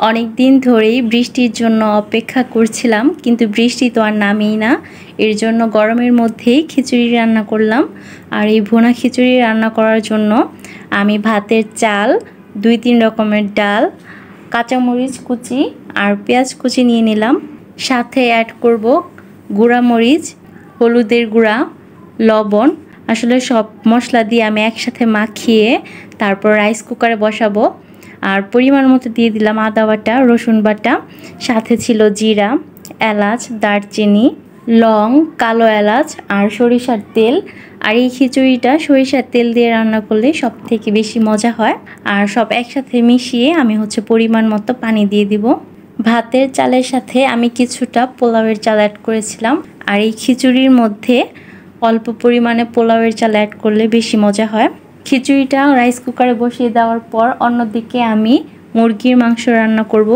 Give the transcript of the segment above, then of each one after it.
অনেক দিন ধরেই বৃষ্টির জন্য অপেক্ষা করছিলাম, কিন্তু বৃষ্টি তো আর নামেই না। এর জন্য গরমের মধ্যেই খিচুড়ি রান্না করলাম। আর এই ভুনা খিচুড়ি রান্না করার জন্য আমি ভাতের চাল, 2-3 রকমের ডাল, কাঁচামরিচ কুচি আর পেঁয়াজ কুচি নিয়ে নিলাম। সাথে অ্যাড করব গুঁড়া মরিচ, হলুদের গুঁড়া, লবণ। আসলে সব মশলা দিয়ে আমি একসাথে মাখিয়ে তারপর রাইস কুকারে বসাবো। আর পরিমাণ মতো দিয়ে দিলাম আদা বাটা, রসুন বাটা, সাথে ছিল জিরা, এলাচ, দারচিনি, লং, কালো এলাচ আর সরিষার তেল। আর এই খিচুড়িটা সরিষার তেল দিয়ে রান্না করলে সব থেকে বেশি মজা হয়। আর সব একসাথে মিশিয়ে আমি পরিমাণ মতো পানি দিয়ে দিব। ভাতের চালের সাথে আমি কিছুটা পোলাওয়ের চাল অ্যাড করেছিলাম। আর এই খিচুড়ির মধ্যে অল্প পরিমাণে পোলাওয়ের চাল অ্যাড করলে বেশি মজা হয়। খিচুড়িটা রাইস কুকারে বসিয়ে দেওয়ার পর অন্যদিকে আমি মুরগির মাংস রান্না করব।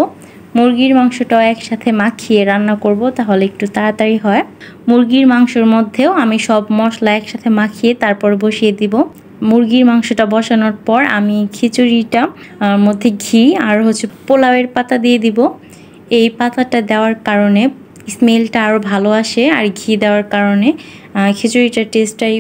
মুরগির মাংসটাও একসাথে মাখিয়ে রান্না করব, তাহলে একটু তাড়াতাড়ি হয়। মুরগির মাংসের মধ্যেও আমি সব মশলা একসাথে মাখিয়ে তারপর বসিয়ে দিব। মুরগির মাংসটা বসানোর পর আমি খিচুড়িটা মধ্যে ঘি আর পোলাওয়ের পাতা দিয়ে দিব। এই পাতাটা দেওয়ার কারণে স্মেলটা আরও ভালো আসে, আর ঘি দেওয়ার কারণে খিচুড়িটার টেস্টটাই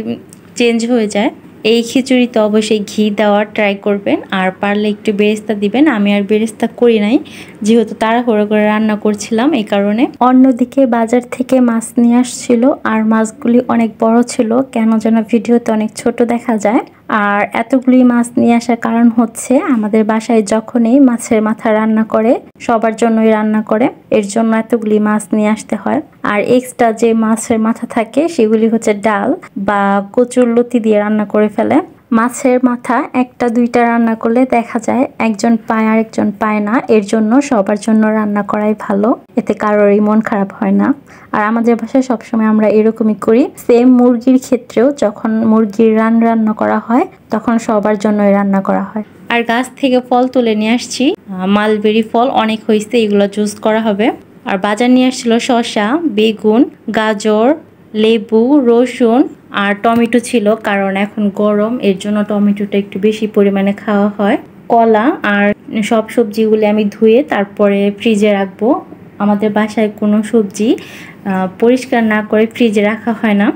চেঞ্জ হয়ে যায়। এই খিচুড়িতে অবশ্যই ঘি দেওয়ার ট্রাই করবেন, আর পারলে একটু বেরেস্তা দিবেন। আমি আর বেরেস্তা করি নাই, যেহেতু তাড়াহুড়ো করে রান্না করছিলাম এই কারণে। অন্যদিকে বাজার থেকে মাছ নিয়ে আসছিল, আর মাছগুলি অনেক বড় ছিল, কেন যেন ভিডিওতে অনেক ছোট দেখা যায়। আর এতগুলি মাছ নিয়ে আসার কারণ হচ্ছে আমাদের বাসায় যখনই মাছের মাথা রান্না করে সবার জন্যই রান্না করে, এর জন্য এতগুলি মাছ নিয়ে আসতে হয়। আর এক্সট্রা যে মাছের মাথা থাকে সেগুলি ডাল বা কচুর লতি দিয়ে রান্না করে ফেলে। মাছের মাথা 1-2টা রান্না করলে দেখা যায় একজন পায় আর একজন পায় না, এর জন্য সবার জন্য রান্না করাই ভালো, এতে কারোরই মন খারাপ হয় না। আর আমাদের বাসায় সবসময় আমরা এরকমই করি। সেম মুরগির ক্ষেত্রেও যখন মুরগির রান্না করা হয় তখন সবার জন্যই রান্না করা হয়। আর গাছ থেকে ফল তুলে নিয়ে আসছি, মালবেরি ফল অনেক হয়েছে, এগুলো জুস করা হবে। আর বাজার নিয়ে আসছিল শসা, বেগুন, গাজর, লেবু, রসুন আর টমেটো ছিল, কারণ এখন গরম, এর জন্য টমেটোটা একটু বেশি পরিমাণে খাওয়া হয়। কলা আর সব সবজিগুলি আমি ধুয়ে তারপরে ফ্রিজে রাখবো। আমাদের বাসায় কোনো সবজি পরিষ্কার না করে ফ্রিজে রাখা হয় না,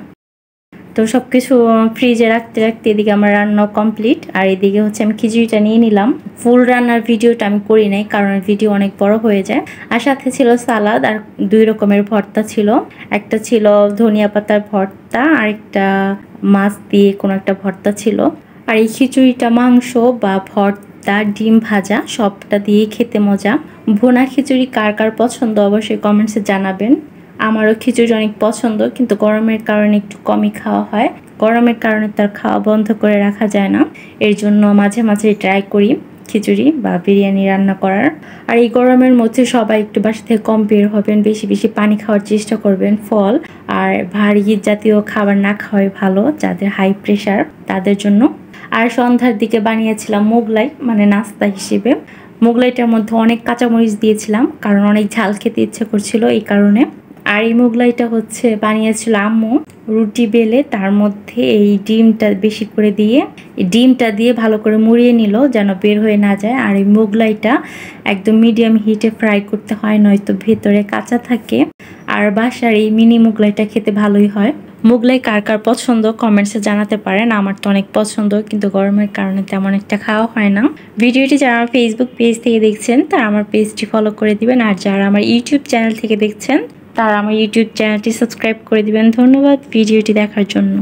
তো সব কিছু ফ্রিজে রাখতে রাখতে এদিকে আমার রান্না কমপ্লিট। আর এদিকে আমি খিচুড়িটা নিয়ে নিলাম। ফুল রান্নার ভিডিওটা আমি করি নাই, কারণ ভিডিও অনেক বড় হয়ে যায়। আর সাথে ছিল সালাদ আর 2 রকমের ভর্তা ছিল। একটা ছিল ধনিয়া পাতার ভর্তা, আর একটা মাছ দিয়ে কোনো একটা ভর্তা ছিল। আর এই খিচুড়িটা মাংস বা ভর্তা, ডিম ভাজা সবটা দিয়ে খেতে মজা। ভুনা খিচুড়ি কার কার পছন্দ অবশ্যই কমেন্টসে জানাবেন। আমারও খিচুড়ি অনেক পছন্দ, কিন্তু গরমের কারণে একটু কমই খাওয়া হয়। গরমের কারণে তার খাওয়া বন্ধ করে রাখা যায় না, এর জন্য মাঝে মাঝে ট্রাই করি খিচুড়ি বা বিরিয়ানি রান্না করার। আর এই গরমের মধ্যে সবাই একটু বাসা থেকে কম বের হবেন, বেশি বেশি পানি খাওয়ার চেষ্টা করবেন, ফল আর ভারী জাতীয় খাবার না খাওয়াই ভালো যাদের হাই প্রেশার তাদের জন্য। আর সন্ধ্যার দিকে বানিয়েছিলাম মোগলাই, মানে নাস্তা হিসেবে। মোগলাইটার মধ্যে অনেক কাঁচামরিচ দিয়েছিলাম, কারণ অনেক ঝাল খেতে ইচ্ছে করছিল এই কারণে। আর এই মোগলাইটা বানিয়েছিল আম্মু রুটি বেলে, তার মধ্যে এই ডিমটা বেশি করে দিয়ে ডিমটা দিয়ে ভালো করে মুড়িয়ে নিল যেন বের হয়ে না যায়। আর এই মোগলাইটা একদম মিডিয়াম হিটে ফ্রাই করতে হয়, নয়তো ভেতরে কাঁচা থাকে। আর বাসার এই মিনি মোগলাইটা খেতে ভালোই হয়। মোগলাই কার কার পছন্দ কমেন্টসে জানাতে পারেন। আমার তো অনেক পছন্দ, কিন্তু গরমের কারণে তেমন একটা খাওয়া হয় না। ভিডিওটি যারা আমার ফেসবুক পেজ থেকে দেখছেন তারা আমার পেজটি ফলো করে দিবেন, আর যারা আমার ইউটিউব চ্যানেল থেকে দেখছেন তারা আমার ইউটিউব চ্যানেলটি সাবস্ক্রাইব করে দিবেন। ধন্যবাদ ভিডিওটি দেখার জন্য।